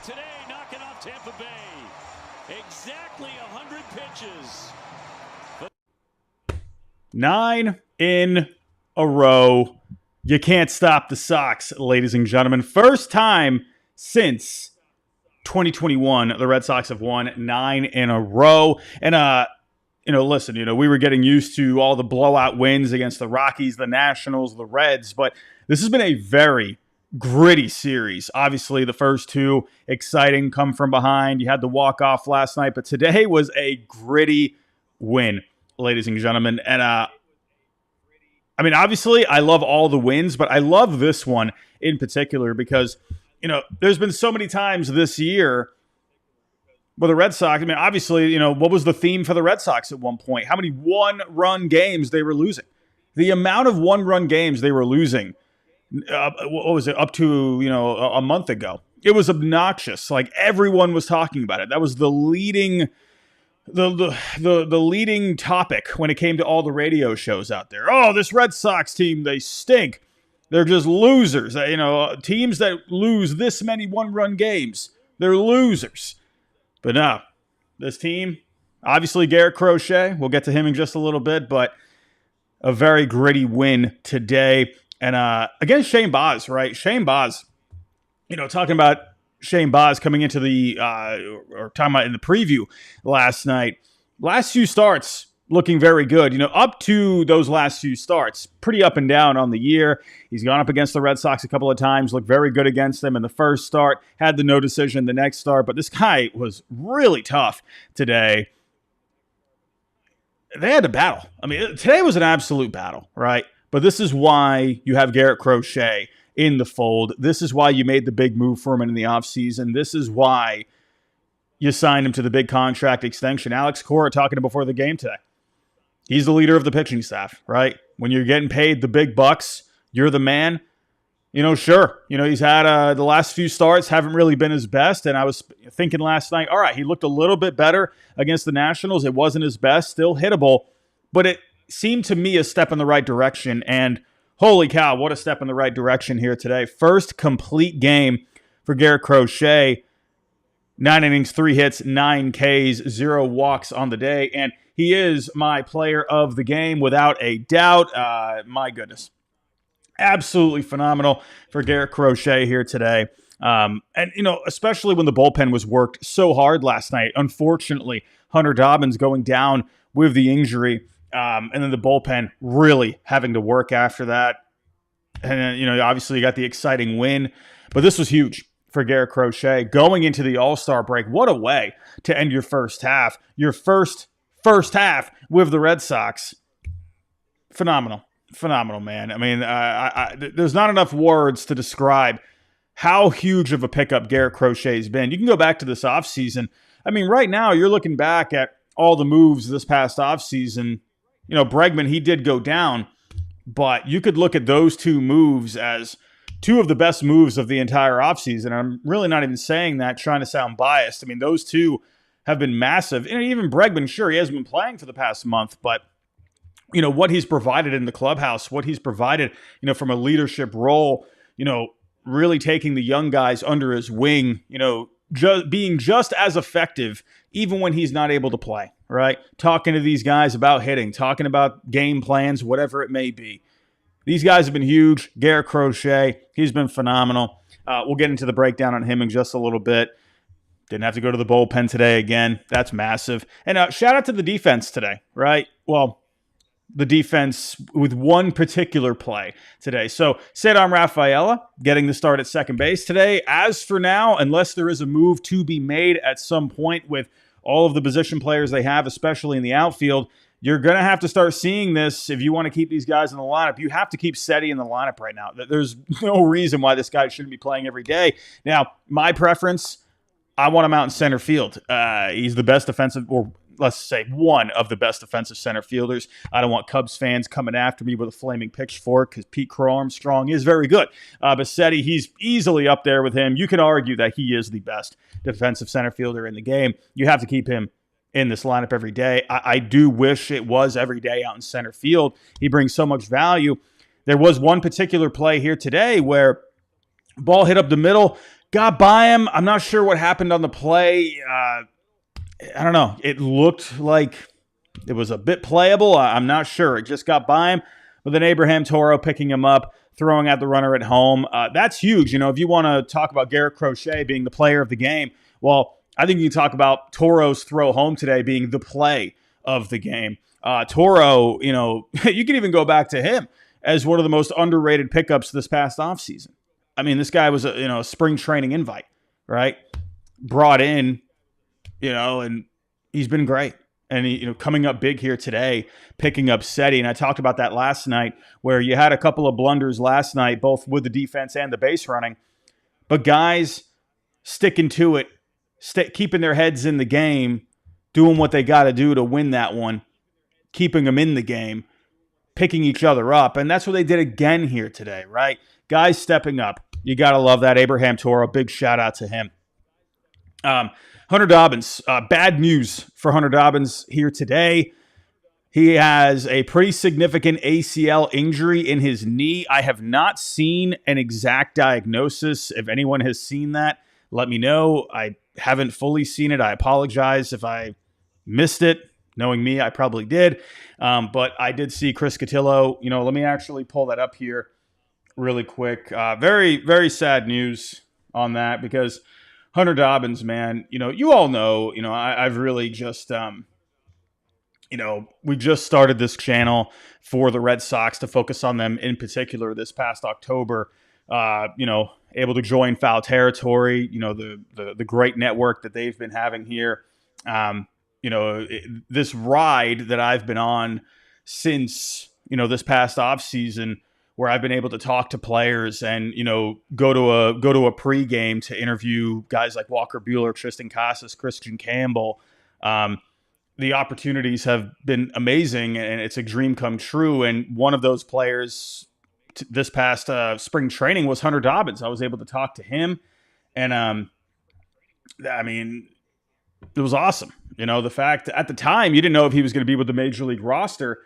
today, knocking off Tampa Bay. Exactly 100 pitches. 9 in a row. You can't stop the Sox, ladies and gentlemen. First time since 2021, the Red Sox have won 9 in a row. And, listen, we were getting used to all the blowout wins against the Rockies, the Nationals, the Reds, but this has been a very gritty series. Obviously, the first two, exciting, come from behind. You had the walk-off last night, but today was a gritty win, ladies and gentlemen. And, obviously, I love all the wins, but I love this one in particular because, there's been so many times this year where the Red Sox, obviously, what was the theme for the Red Sox at one point? How many one-run games they were losing? The amount of one-run games they were losing, what was it, up to, a month ago? It was obnoxious. Like, everyone was talking about it. That was the leading the leading topic when it came to all the radio shows out there. Oh, this Red Sox team, they stink. They're just losers. Teams that lose this many one-run games, they're losers. But no, this team, obviously Garrett Crochet, we'll get to him in just a little bit, but a very gritty win today. And against Shane Baz, right? Shane Baz, talking about Shane Baz coming into or talking about in the preview last night. Last few starts looking very good. Up to those last few starts, pretty up and down on the year. He's gone up against the Red Sox a couple of times, looked very good against them in the first start, had the no decision the next start, but this guy was really tough today. They had to battle. Today was an absolute battle, right? But this is why you have Garrett Crochet in the fold. This is why you made the big move for him in the offseason. This is why you signed him to the big contract extension. Alex Cora talking to before the game today. He's the leader of the pitching staff, right? When you're getting paid the big bucks, you're the man. Sure. He's had the last few starts haven't really been his best. And I was thinking last night, all right, he looked a little bit better against the Nationals. It wasn't his best, still hittable, but it seemed to me a step in the right direction. And holy cow, what a step in the right direction here today. First complete game for Garrett Crochet. 9 innings, 3 hits, 9 Ks, 0 walks on the day. And he is my player of the game without a doubt. My goodness. Absolutely phenomenal for Garrett Crochet here today. And, especially when the bullpen was worked so hard last night. Unfortunately, Hunter Dobbins going down with the injury. And then the bullpen really having to work after that. And then, obviously you got the exciting win. But this was huge for Garrett Crochet. Going into the All-Star break, what a way to end your first half. Your first half with the Red Sox. Phenomenal, man. There's not enough words to describe how huge of a pickup Garrett Crochet has been. You can go back to this offseason. Right now you're looking back at all the moves this past offseason. Bregman, he did go down, but you could look at those two moves as two of the best moves of the entire offseason. I'm really not even saying that trying to sound biased. Those two have been massive. And even Bregman, sure, he hasn't been playing for the past month, but what he's provided in the clubhouse, what he's provided, from a leadership role, really taking the young guys under his wing, being just as effective even when he's not able to play, right? Talking to these guys about hitting, talking about game plans, whatever it may be. These guys have been huge. Garrett Crochet, he's been phenomenal. We'll get into the breakdown on him in just a little bit. Didn't have to go to the bullpen today again. That's massive. And shout out to the defense today, right? Well, the defense with one particular play today. So Cedar Rafaela getting the start at second base today. As for now, unless there is a move to be made at some point with all of the position players they have, especially in the outfield, you're going to have to start seeing this if you want to keep these guys in the lineup. You have to keep Seti in the lineup right now. There's no reason why this guy shouldn't be playing every day. Now, my preference, I want him out in center field. He's the best defensive, or let's say one of the best defensive center fielders. I don't want Cubs fans coming after me with a flaming pitchfork because Pete Crow Armstrong is very good. But Seti, he's easily up there with him. You can argue that he is the best defensive center fielder in the game. You have to keep him in this lineup every day. I do wish it was every day out in center field. He brings so much value. There was one particular play here today where ball hit up the middle. got by him. I'm not sure what happened on the play. I don't know. It looked like it was a bit playable. I'm not sure. It just got by him. But then Abraham Toro picking him up, throwing out the runner at home. That's huge. If you want to talk about Garrett Crochet being the player of the game, well, I think you can talk about Toro's throw home today being the play of the game. Toro, you can even go back to him as one of the most underrated pickups this past offseason. I mean, this guy was a spring training invite, right? Brought in, and he's been great. And he, coming up big here today, picking up SETI. And I talked about that last night, where you had a couple of blunders last night, both with the defense and the base running. But guys sticking to it, keeping their heads in the game, doing what they got to do to win that one, keeping them in the game, picking each other up. And that's what they did again here today, right? Guys stepping up. You got to love that. Abraham Toro, big shout out to him. Hunter Dobbins, bad news for Hunter Dobbins here today. He has a pretty significant ACL injury in his knee. I have not seen an exact diagnosis. If anyone has seen that, let me know. I haven't fully seen it. I apologize if I missed it. Knowing me, I probably did. But I did see Chris Cotillo. Let me actually pull that up here really quick. Very, very sad news on that, because Hunter Dobbins, man, you all know, I've really just, we just started this channel for the Red Sox to focus on them in particular this past October, able to join Foul Territory, the great network that they've been having here. This ride that I've been on since, this past off season, where I've been able to talk to players and, go to a pregame to interview guys like Walker Buehler, Tristan Casas, Christian Campbell. The opportunities have been amazing, and it's a dream come true. And one of those players this past spring training was Hunter Dobbins. I was able to talk to him, and I mean, it was awesome. The fact at the time you didn't know if he was going to be with the major league roster.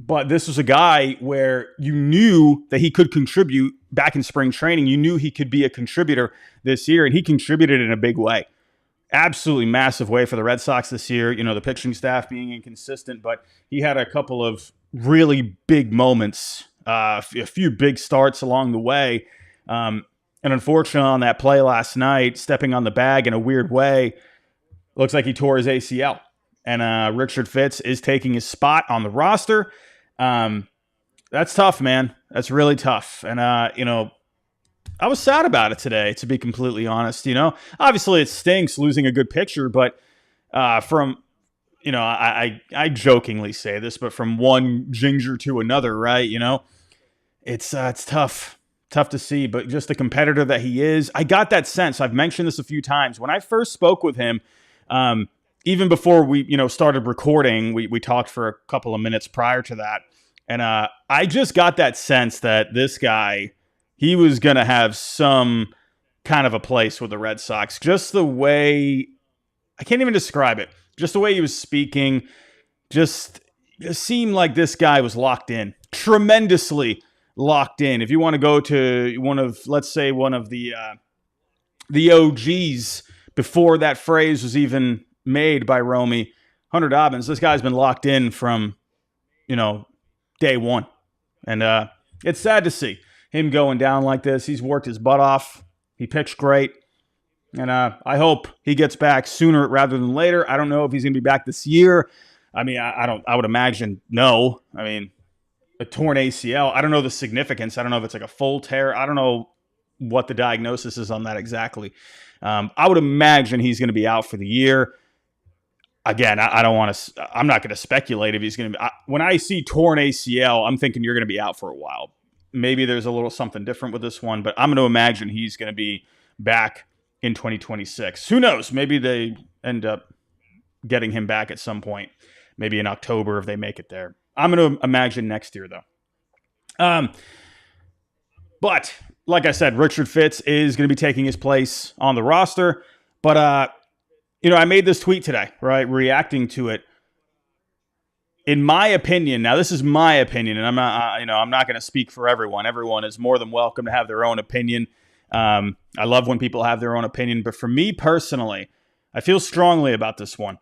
But this was a guy where you knew that he could contribute back in spring training. You knew he could be a contributor this year, and he contributed in a big way. Absolutely massive way for the Red Sox this year. The pitching staff being inconsistent, but he had a couple of really big moments, a few big starts along the way. And unfortunately, on that play last night, stepping on the bag in a weird way, looks like he tore his ACL. And Richard Fitz is taking his spot on the roster. That's tough, man. That's really tough. And, I was sad about it today, to be completely honest. Obviously it stinks losing a good pitcher, but from, I jokingly say this, but from one ginger to another, right? It's tough to see, but just the competitor that he is, I got that sense. I've mentioned this a few times. When I first spoke with him, even before we, started recording, we talked for a couple of minutes prior to that. And I just got that sense that this guy, he was going to have some kind of a place with the Red Sox. Just the way, I can't even describe it. Just the way he was speaking, it seemed like this guy was locked in, tremendously locked in. If you want to go to one of the OGs before that phrase was even made by Romy, Hunter Dobbins, this guy's been locked in from, day one. And it's sad to see him going down like this. He's worked his butt off. He pitched great. And I hope he gets back sooner rather than later. I don't know if he's going to be back this year. I mean, I would imagine no. I mean, a torn ACL, I don't know the significance. I don't know if it's like a full tear. I don't know what the diagnosis is on that exactly. I would imagine he's going to be out for the year. Again, I'm not going to speculate if he's going to be. When I see torn ACL, I'm thinking you're going to be out for a while. Maybe there's a little something different with this one, but I'm going to imagine he's going to be back in 2026. Who knows? Maybe they end up getting him back at some point. Maybe in October if they make it there. I'm going to imagine next year, though. But like I said, Richard Fitz is going to be taking his place on the roster. But, I made this tweet today, right, reacting to it. in my opinion, now this is my opinion, and I'm not going to speak for everyone. Everyone is more than welcome to have their own opinion. I love when people have their own opinion, but for me personally, I feel strongly about this one.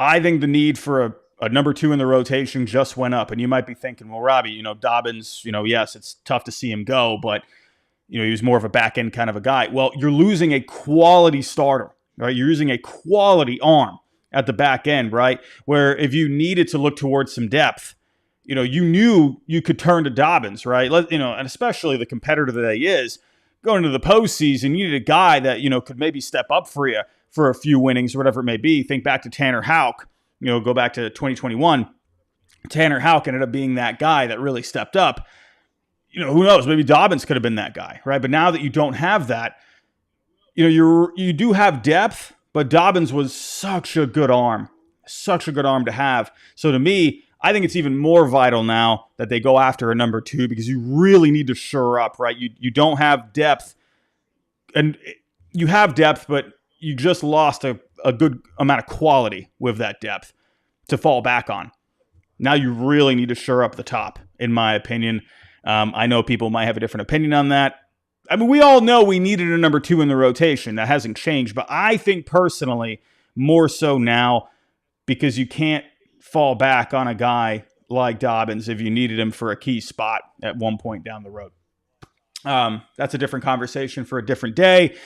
I think the need for a number 2 in the rotation just went up. And you might be thinking, well, Robbie, Dobbins, yes, it's tough to see him go, but, he was more of a back end kind of a guy. Well, you're losing a quality starter, right? You're using a quality arm at the back end, right? Where if you needed to look towards some depth, you knew you could turn to Dobbins, right? And especially the competitor that he is going into the postseason, you need a guy that, could maybe step up for you for a few innings or whatever it may be. Think back to Tanner Houck, go back to 2021. Tanner Houck ended up being that guy that really stepped up. Who knows? Maybe Dobbins could have been that guy, right? But now that you don't have that, you do have depth, but Dobbins was such a good arm to have. So to me, I think it's even more vital now that they go after a number 2 because you really need to shore up, right? You don't have depth, and you have depth, but you just lost a good amount of quality with that depth to fall back on. Now you really need to shore up the top, in my opinion. I know people might have a different opinion on that. I mean, we all know we needed a number 2 in the rotation. That hasn't changed. But I think personally, more so now, because you can't fall back on a guy like Dobbins if you needed him for a key spot at one point down the road. That's a different conversation for a different day.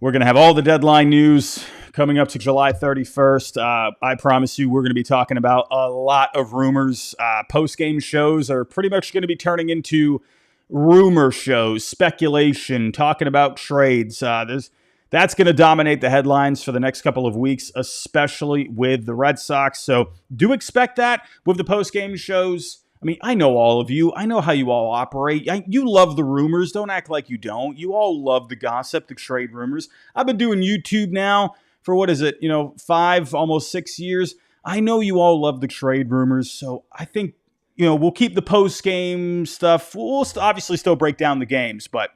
We're going to have all the deadline news coming up to July 31st. I promise you we're going to be talking about a lot of rumors. Post-game shows are pretty much going to be turning into rumor shows, speculation, talking about trades. That's going to dominate the headlines for the next couple of weeks, especially with the Red Sox. So do expect that with the post-game shows. I mean, I know all of you. I know how you all operate. You love the rumors. Don't act like you don't. You all love the gossip, the trade rumors. I've been doing YouTube now for, 5, almost 6 years. I know you all love the trade rumors. So I think, we'll keep the post-game stuff. We'll obviously still break down the games, but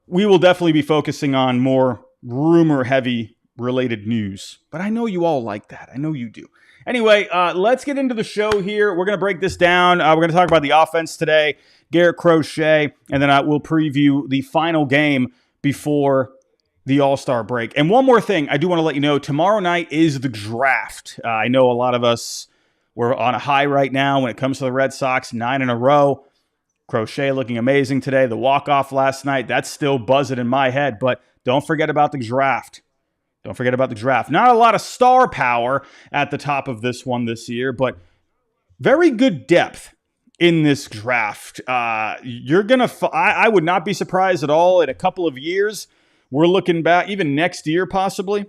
we will definitely be focusing on more rumor-heavy related news. But I know you all like that. I know you do. Anyway, let's get into the show here. We're going to break this down. We're going to talk about the offense today, Garrett Crochet, and then we'll preview the final game before the All-Star break. And one more thing, I do want to let you know, tomorrow night is the draft. I know a lot of us, we're on a high right now when it comes to the Red Sox, 9 in a row. Crochet looking amazing today. The walk-off last night, that's still buzzing in my head. But don't forget about the draft. Don't forget about the draft. Not a lot of star power at the top of this one this year, but very good depth in this draft. You're going to, I would not be surprised at all in a couple of years. We're looking back, even next year possibly,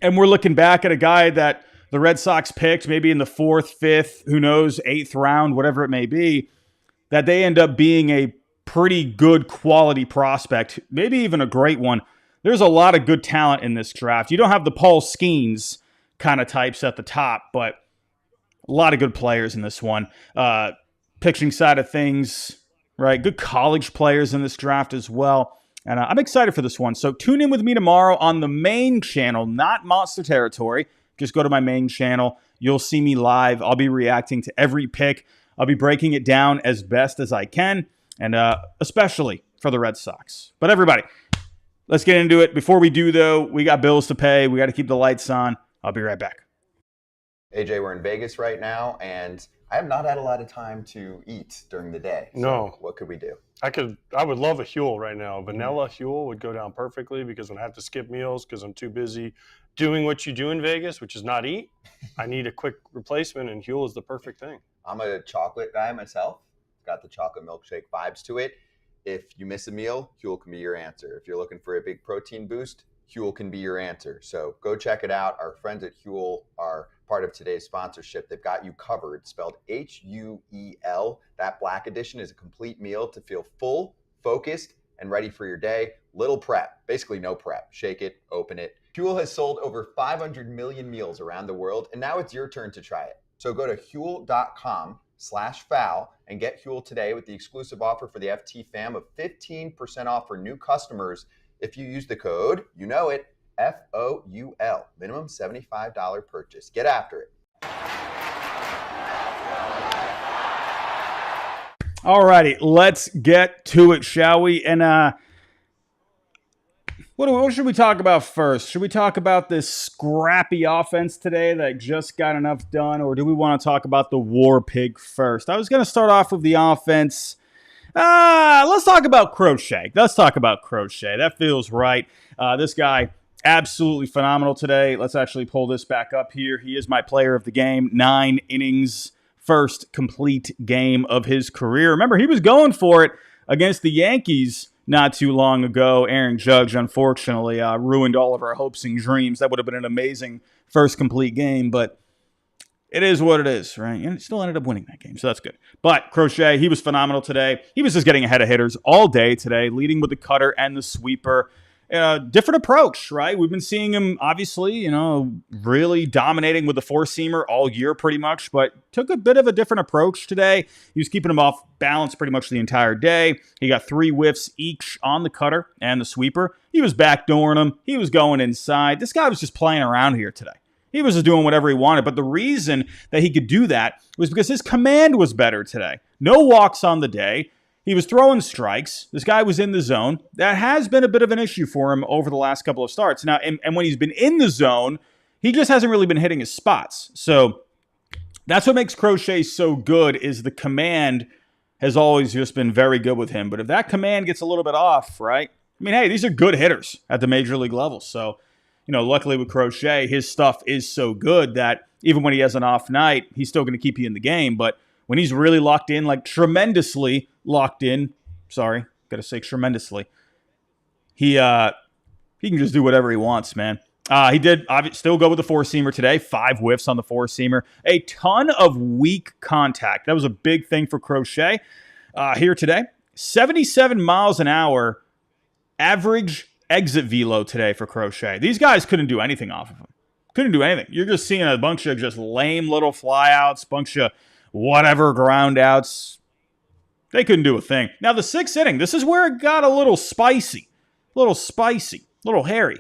and we're looking back at a guy that the Red Sox picked maybe in the 4th, 5th, who knows, 8th round, whatever it may be, that they end up being a pretty good quality prospect, maybe even a great one. There's a lot of good talent in this draft. You don't have the Paul Skeens kind of types at the top, but a lot of good players in this one. Pitching side of things, right? Good college players in this draft as well. And I'm excited for this one. So tune in with me tomorrow on the main channel, not Monster Territory. Just go to my main channel. You'll see me live. I'll be reacting to every pick. I'll be breaking it down as best as I can, and especially for the Red Sox. But everybody, let's get into it. Before we do, though, we got bills to pay. We got to keep the lights on. I'll be right back. AJ, we're in Vegas right now, and I have not had a lot of time to eat during the day. So no. What could we do? I would love a Huel right now. Vanilla Huel would go down perfectly because when I have to skip meals because I'm too busy doing what you do in Vegas, which is not eat, I need a quick replacement, and Huel is the perfect thing. I'm a chocolate guy myself. Got the chocolate milkshake vibes to it. If you miss a meal, Huel can be your answer. If you're looking for a big protein boost, Huel can be your answer. So go check it out. Our friends at Huel are part of today's sponsorship. They've got you covered, spelled H-U-E-L. That black edition is a complete meal to feel full, focused, and ready for your day. Little prep, basically no prep. Shake it, open it. Huel has sold over 500 million meals around the world, and now it's your turn to try it. So go to Huel.com/foul and get Huel today with the exclusive offer for the FT fam of 15% off for new customers if you use the code, you know it, FOUL. Minimum $75 purchase. Get after it. All righty, let's get to it, shall we? And what should we talk about first? Should we talk about this scrappy offense today that just got enough done, or do we want to talk about the war pig first? I was going to start off with the offense. Let's talk about Crochet. That feels right. This guy, absolutely phenomenal today. Let's actually pull this back up here. He is my player of the game. 9 innings, first complete game of his career. Remember, he was going for it against the Yankees not too long ago. Aaron Judge, unfortunately, ruined all of our hopes and dreams. That would have been an amazing first complete game, but it is what it is, right? And it still ended up winning that game, so that's good. But Crochet, he was phenomenal today. He was just getting ahead of hitters all day today, leading with the cutter and the sweeper. Different approach, right? We've been seeing him, obviously, really dominating with the four-seamer all year pretty much, but took a bit of a different approach today. He was keeping him off balance pretty much the entire day. He got 3 whiffs each on the cutter and the sweeper. He was backdooring them. He was going inside. This guy was just playing around here today. He was just doing whatever he wanted, but the reason that he could do that was because his command was better today. No walks on the day. He was throwing strikes. This guy was in the zone. That has been a bit of an issue for him over the last couple of starts. Now, and when he's been in the zone, he just hasn't really been hitting his spots. So that's what makes Crochet so good, is the command has always just been very good with him. But if that command gets a little bit off, right? I mean, hey, these are good hitters at the major league level. So, luckily with Crochet, his stuff is so good that even when he has an off night, he's still going to keep you in the game. But when he's really locked in, like tremendously locked in, tremendously, he can just do whatever he wants, man. He did still go with the four-seamer today, 5 whiffs on the four-seamer. A ton of weak contact. That was a big thing for Crochet here today. 77 miles an hour average exit velo today for Crochet. These guys couldn't do anything off of him. Couldn't do anything. You're just seeing a bunch of just lame little flyouts, bunch of whatever ground outs. They couldn't do a thing. Now, the 6th inning, this is where it got a little spicy, a little hairy.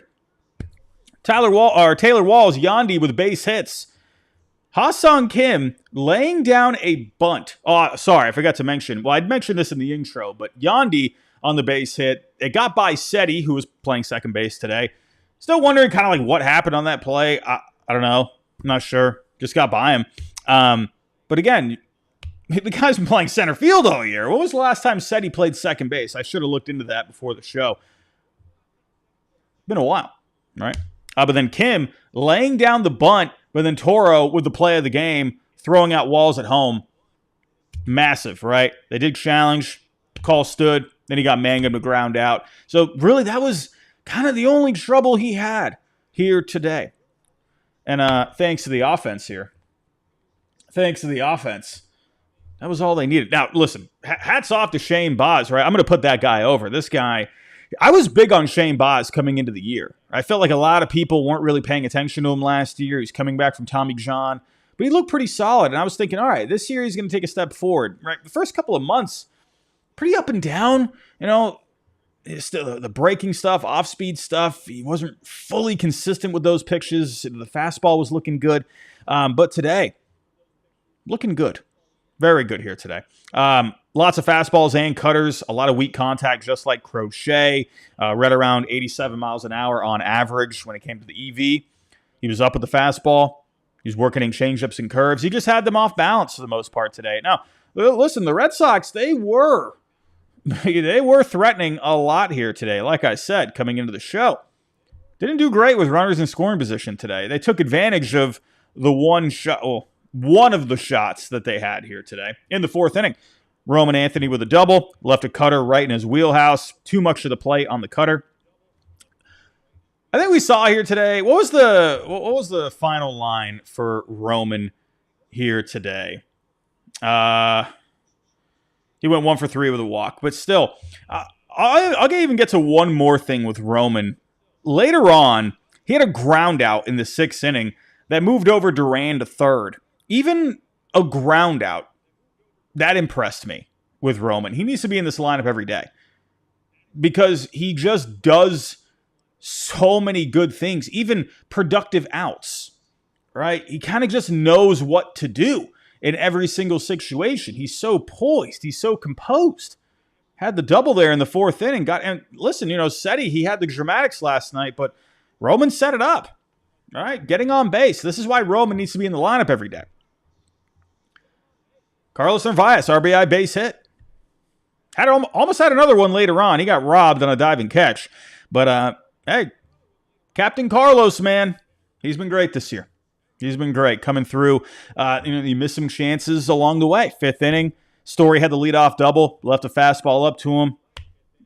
Taylor Walls, Yandy with base hits. Ha-Sung Kim laying down a bunt. Oh, sorry, I forgot to mention. Well, I'd mentioned this in the intro, but Yandy on the base hit. It got by Seti, who was playing second base today. Still wondering kind of like what happened on that play. I don't know. I'm not sure. Just got by him. But again, the guy's been playing center field all year. When was the last time Seti played second base? I should have looked into that before the show. Been a while, right? But then Kim laying down the bunt, but then Toro with the play of the game, throwing out Walls at home. Massive, right? They did challenge. Call stood. Then he got Mangum to ground out. So really, that was kind of the only trouble he had here today. And thanks to the offense here. Thanks to the offense. That was all they needed. Now, listen, hats off to Shane Baz, right? I'm going to put that guy over. This guy, I was big on Shane Baz coming into the year. I felt like a lot of people weren't really paying attention to him last year. He's coming back from Tommy John, but he looked pretty solid. And I was thinking, all right, this year he's going to take a step forward. Right, the first couple of months, pretty up and down. Still the breaking stuff, off-speed stuff. He wasn't fully consistent with those pitches. The fastball was looking good. But today, looking good. Very good here today. Lots of fastballs and cutters. A lot of weak contact, just like Crochet. Right around 87 miles an hour on average when it came to the EV. He was up with the fastball. He was working in changeups and curves. He just had them off balance for the most part today. Now, listen, the Red Sox, they were threatening a lot here today. Like I said, coming into the show. Didn't do great with runners in scoring position today. They took advantage of the one of the shots that they had here today. In the 4th inning, Roman Anthony with a double, left a cutter right in his wheelhouse. Too much to the plate on the cutter. I think we saw here today, what was the final line for Roman here today? He went 1 for 3 with a walk, but still, I'll even get to one more thing with Roman. Later on, he had a ground out in the 6th inning that moved over Duran to third. Even a ground out, that impressed me with Roman. He needs to be in this lineup every day because he just does so many good things, even productive outs, right? He kind of just knows what to do. in every single situation. He's so poised. He's so composed. Had the double there in the 4th inning. And listen, Seti, he had the dramatics last night, but Roman set it up. All right, getting on base. This is why Roman needs to be in the lineup every day. Carlos Narvaez, RBI base hit. Almost had another one later on. He got robbed on a diving catch. But, hey, Captain Carlos, man, he's been great this year. He's been great coming through. He missed some chances along the way. 5th inning, Story had the leadoff double, left a fastball up to him.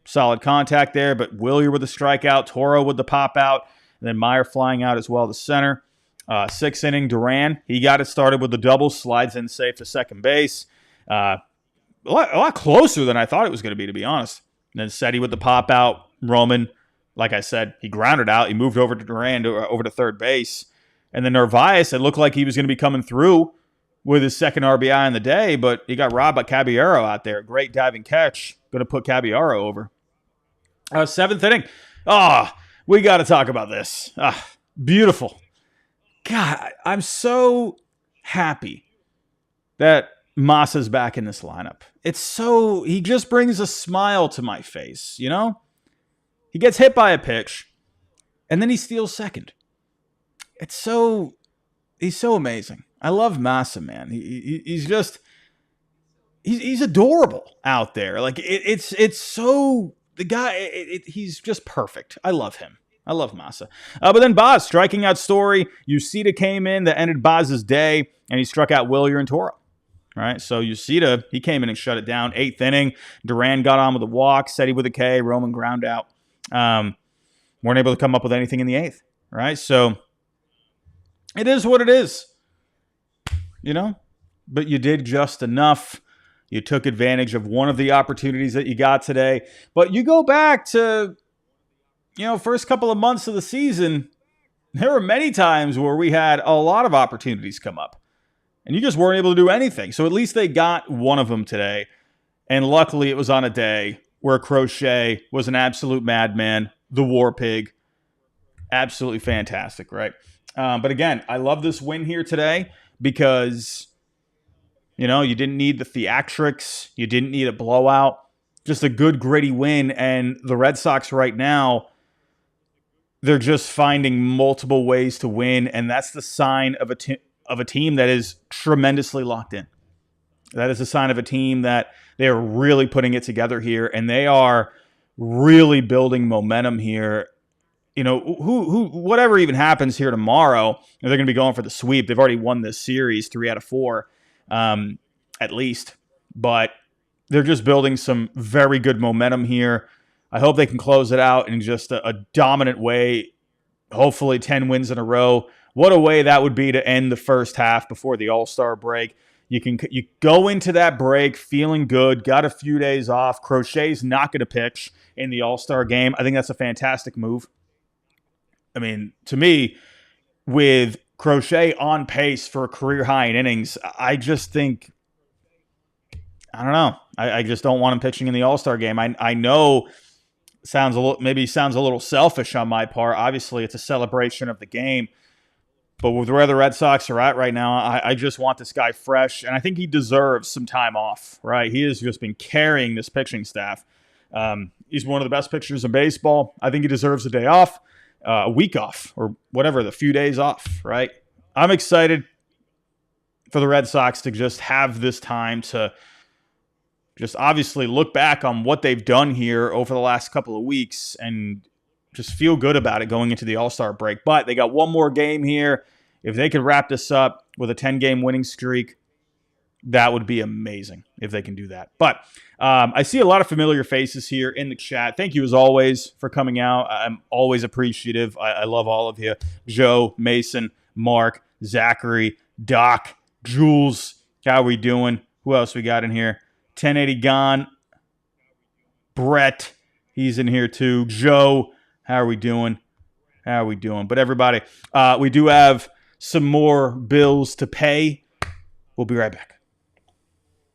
Solid contact there, but Willier with the strikeout, Toro with the pop out, and then Meyer flying out as well to center. 6th inning, Duran, he got it started with the double, slides in safe to second base. A lot closer than I thought it was going to be honest. And then Seti with the pop out. Roman, like I said, he grounded out. He moved over to Duran, over to third base. And then Narvaez, it looked like he was going to be coming through with his second RBI in the day, but he got robbed by Caballero out there. Great diving catch. Going to put Caballero over. 7th inning. We got to talk about this. Beautiful. God, I'm so happy that Masa's back in this lineup. He just brings a smile to my face, He gets hit by a pitch, and then he steals second. He's so amazing. I love Masa, man. He's adorable out there. Like it's so the guy. He's just perfect. I love him. I love Masa. But then Boz striking out Story. Uceda came in that ended Boz's day, and he struck out Willier and Toro. All right, so Uceda, he came in and shut it down. 8th inning, Duran got on with a walk, Seti with a K, Roman ground out. Weren't able to come up with anything in the 8th. Right, so it is what it is. But you did just enough. You took advantage of one of the opportunities that you got today. But you go back to, first couple of months of the season, there were many times where we had a lot of opportunities come up. And you just weren't able to do anything. So at least they got one of them today. And luckily it was on a day where Crochet was an absolute madman, the war pig. Absolutely fantastic, right? But again, I love this win here today because, you didn't need the theatrics. You didn't need a blowout. Just a good, gritty win. And the Red Sox right now, they're just finding multiple ways to win. And that's the sign of a team that is tremendously locked in. That is a sign of a team that they are really putting it together here. And they are really building momentum here. Whatever even happens here tomorrow, they're going to be going for the sweep. They've already won this series 3 out of 4, at least. But they're just building some very good momentum here. I hope they can close it out in just a dominant way. Hopefully 10 wins in a row. What a way that would be to end the first half before the All-Star break. You go into that break feeling good, got a few days off. Crochet's not going to pitch in the All-Star game. I think that's a fantastic move. I mean, to me, with Crochet on pace for a career high in innings, I just think, I don't know. I just don't want him pitching in the All-Star game. I know sounds a little selfish on my part. Obviously, it's a celebration of the game. But with where the Red Sox are at right now, I just want this guy fresh. And I think he deserves some time off, right? He has just been carrying this pitching staff. He's one of the best pitchers in baseball. I think he deserves a day off, a week off, or whatever, the few days off, right? I'm excited for the Red Sox to just have this time to just obviously look back on what they've done here over the last couple of weeks and just feel good about it going into the All-Star break. But they got one more game here. If they could wrap this up with a 10-game winning streak, that would be amazing if they can do that. But I see a lot of familiar faces here in the chat. Thank you, as always, for coming out. I'm always appreciative. I love all of you. Joe, Mason, Mark, Zachary, Doc, Jules. How we doing? Who else we got in here? 1080 Gone. Brett, he's in here too. Joe, how are we doing? How are we doing? But everybody, we do have some more bills to pay. We'll be right back.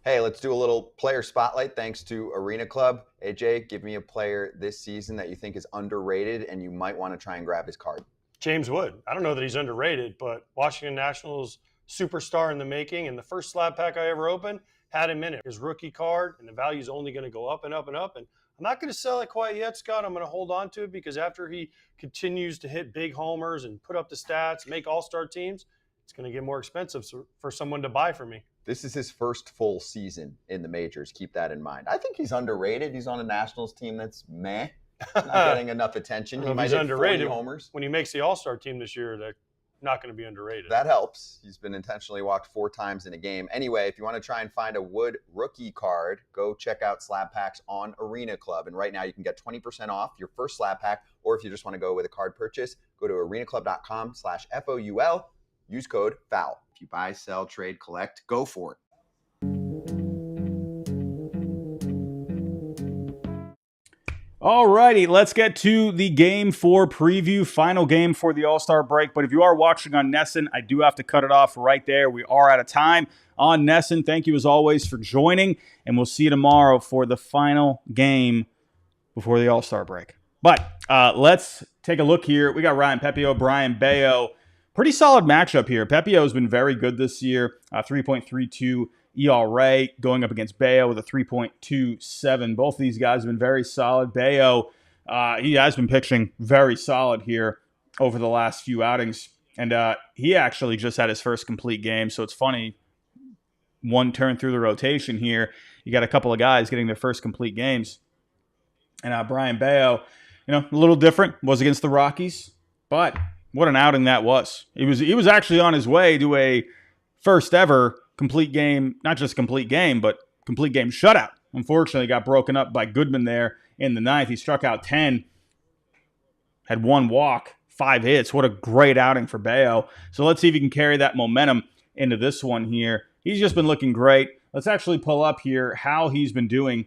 Hey, let's do a little player spotlight thanks to Arena Club. AJ, give me a player this season that you think is underrated and you might want to try and grab his card. James Wood. I don't know that he's underrated, but Washington Nationals superstar in the making. And the first slab pack I ever opened had him in it. His rookie card, and the value is only going to go up and up and up. And I'm not going to sell it quite yet, Scott. I'm going to hold on to it because after he continues to hit big homers and put up the stats, make all-star teams, it's going to get more expensive for someone to buy for me. This is his first full season in the majors. Keep that in mind. I think he's underrated. He's on a Nationals team that's meh, not getting enough attention. He might hit underrated 40 homers. When he makes the all-star team this year, they're not going to be underrated. That helps. He's been intentionally walked 4 times in a game. Anyway, if you want to try and find a Wood rookie card, go check out slab packs on Arena Club. And right now you can get 20% off your first slab pack, or if you just want to go with a card purchase, go to arenaclub.com/FOUL. Use code FOUL. If you buy, sell, trade, collect, go for it. All righty, let's get to the Game 4 preview, final game for the All-Star break. But if you are watching on Nesson, I do have to cut it off right there. We are out of time on Nesson. Thank you, as always, for joining, and we'll see you tomorrow for the final game before the All-Star break. But let's take a look here. We got Ryan Pepio, Brian Bayo. Pretty solid matchup here. Pepio has been very good this year, 3.32 ERA, going up against Bayo with a 3.27. Both of these guys have been very solid. Bayo, he has been pitching very solid here over the last few outings. And he actually just had his first complete game. So it's funny, one turn through the rotation here, you got a couple of guys getting their first complete games. And Brian Bayo, a little different, was against the Rockies. But what an outing that was. He was actually on his way to a first ever complete game, not just complete game, but complete game shutout. Unfortunately, got broken up by Goodman there in the ninth. He struck out 10, had 1 walk, 5 hits. What a great outing for Bayo. So let's see if he can carry that momentum into this one here. He's just been looking great. Let's actually pull up here how he's been doing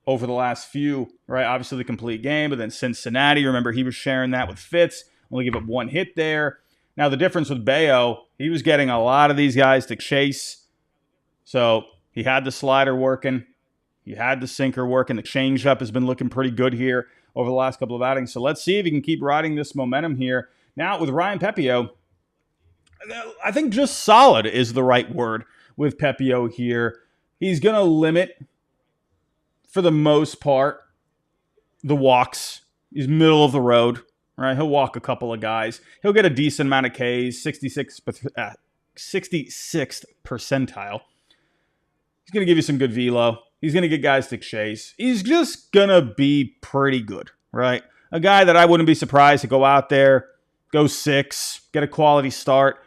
over the last few, right? Obviously the complete game, but then Cincinnati, remember he was sharing that with Fitz. Only give up 1 hit there. Now, the difference with Bayo, he was getting a lot of these guys to chase. So he had the slider working. He had the sinker working. The changeup has been looking pretty good here over the last couple of outings. So let's see if he can keep riding this momentum here. Now, with Ryan Pepio, I think just solid is the right word with Pepio here. He's going to limit, for the most part, the walks. He's middle of the road. Right, he'll walk a couple of guys. He'll get a decent amount of Ks, 66th percentile. He's going to give you some good velo. He's going to get guys to chase. He's just going to be pretty good, right? A guy that I wouldn't be surprised to go out there, go 6, get a quality start.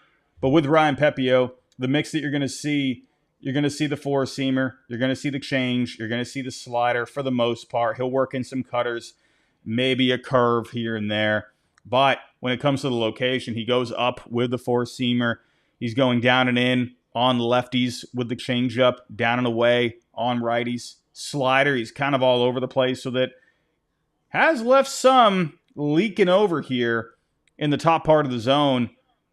But with Ryan Pepio, the mix that you're going to see the 4-seamer, you're going to see the change, you're going to see the slider for the most part. He'll work in some cutters, maybe a curve here and there. But when it comes to the location, he goes up with the 4-seamer. He's going down and in on lefties with the changeup, down and away on righties. Slider, he's kind of all over the place, so that has left some leaking over here in the top part of the zone.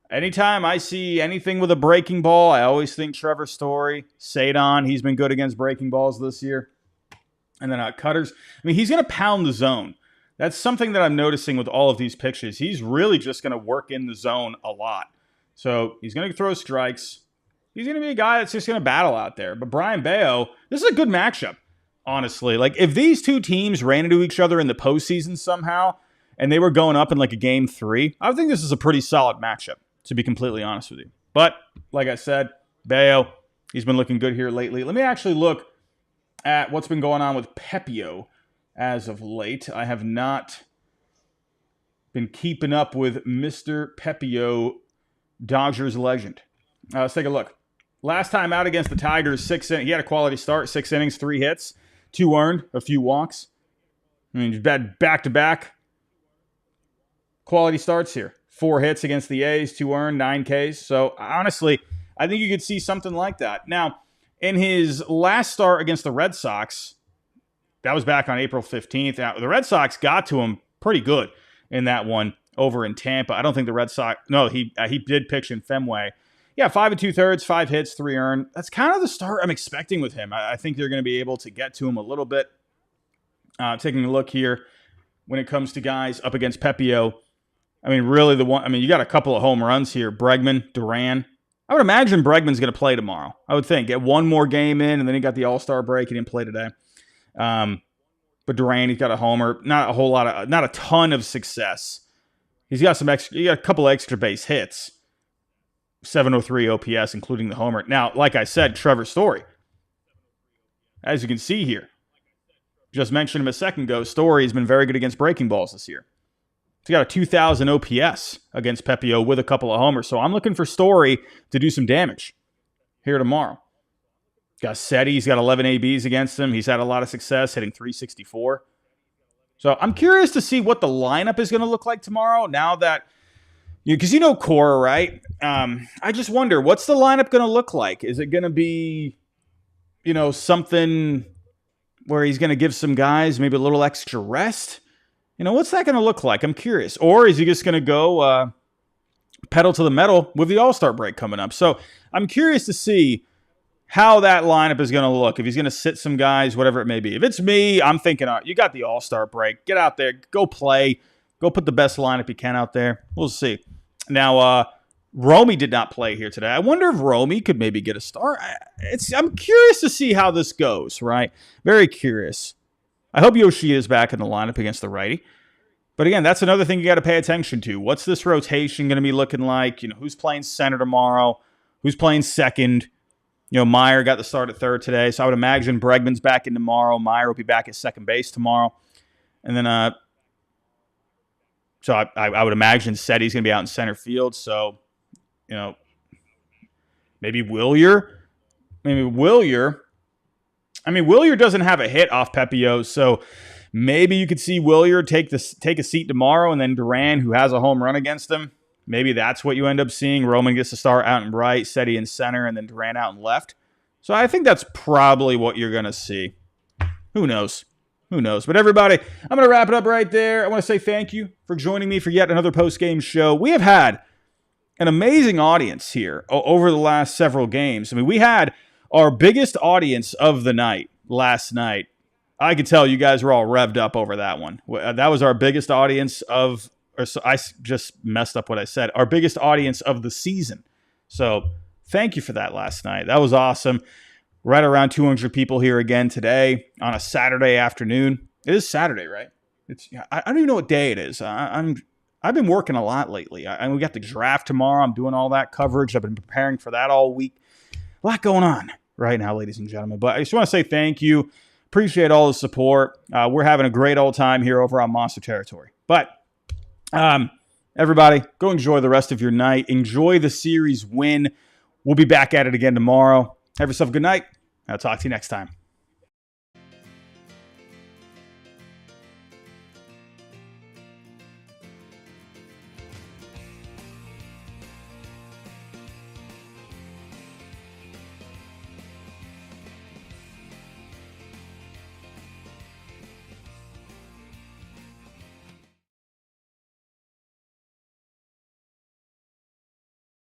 Anytime I see anything with a breaking ball, I always think Trevor Story, Sadon. He's been good against breaking balls this year. And then cutters. I mean, he's going to pound the zone. That's something that I'm noticing with all of these pitches. He's really just going to work in the zone a lot. So he's going to throw strikes. He's going to be a guy that's just going to battle out there. But Brian Bayo, this is a good matchup, honestly. Like, if these two teams ran into each other in the postseason somehow, and they were going up in like a game 3, I would think this is a pretty solid matchup, to be completely honest with you. But, like I said, Bayo, he's been looking good here lately. Let me actually look at what's been going on with Pepio as of late. I have not been keeping up with Mr. Pepio, Dodgers legend. Let's take a look. Last time out against the Tigers, he had a quality start, 6 innings, 3 hits, 2 earned, a few walks. I mean, he's had back-to-back quality starts here. 4 hits against the A's, 2 earned, 9 Ks. So, honestly, I think you could see something like that. Now, in his last start against the Red Sox, that was back on April 15th. Now, the Red Sox got to him pretty good in that one over in Tampa. I don't think the Red Sox... No, he did pitch in Fenway. Yeah, 5 2/3, 5 hits, 3 earned. That's kind of the start I'm expecting with him. I think they're going to be able to get to him a little bit. Taking a look here, when it comes to guys up against Pepio, I mean, really you got a couple of home runs here. Bregman, Duran. I would imagine Bregman's going to play tomorrow. I would think. Get one more game in, and then he got the All-Star break. He didn't play today. But Duran, he's got a homer. Not a ton of success. He's got a couple extra base hits. 703 OPS, including the homer. Now, like I said, Trevor Story. As you can see here, just mentioned him a second ago, Story has been very good against breaking balls this year. He's got a 2,000 OPS against Pepio with a couple of homers. So I'm looking for Story to do some damage here tomorrow. Got Seti, he's got 11 ABs against him. He's had a lot of success, hitting 364. So I'm curious to see what the lineup is going to look like tomorrow now that, because you know Cora, right? I just wonder, what's the lineup going to look like? Is it going to be, something where he's going to give some guys maybe a little extra rest? What's that going to look like? I'm curious. Or is he just going to go pedal to the metal with the All-Star break coming up? So I'm curious to see how that lineup is going to look. If he's going to sit some guys, whatever it may be. If it's me, I'm thinking, you got the All-Star break. Get out there. Go play. Go put the best lineup you can out there. We'll see. Now, Romy did not play here today. I wonder if Romy could maybe get a start. I'm curious to see how this goes, right? Very curious. I hope Yoshida is back in the lineup against the righty. But again, that's another thing you got to pay attention to. What's this rotation going to be looking like? Who's playing center tomorrow? Who's playing second? Meyer got the start at third today, so I would imagine Bregman's back in tomorrow. Meyer will be back at second base tomorrow. And then, so I would imagine Seti's going to be out in center field. So, maybe Willier. Willier doesn't have a hit off Pepio, so maybe you could see Willier take a seat tomorrow, and then Duran, who has a home run against him, maybe that's what you end up seeing. Roman gets to start out in right, Seti in center, and then Duran out in left. So I think that's probably what you're going to see. Who knows? But everybody, I'm going to wrap it up right there. I want to say thank you for joining me for yet another post-game show. We have had an amazing audience here over the last several games. We had our biggest audience of the night last night. I could tell you guys were all revved up over that one. That was our biggest audience I just messed up what I said. Our biggest audience of the season. So thank you for that last night. That was awesome. Right around 200 people here again today on a Saturday afternoon. It is Saturday, right? I don't even know what day it is. I've been working a lot lately. We got the draft tomorrow. I'm doing all that coverage. I've been preparing for that all week. A lot going on right now, ladies and gentlemen. But I just want to say thank you. Appreciate all the support. We're having a great old time here over on Monster Territory. But everybody, go enjoy the rest of your night. Enjoy the series win. We'll be back at it again tomorrow. Have yourself a good night. I'll talk to you next time.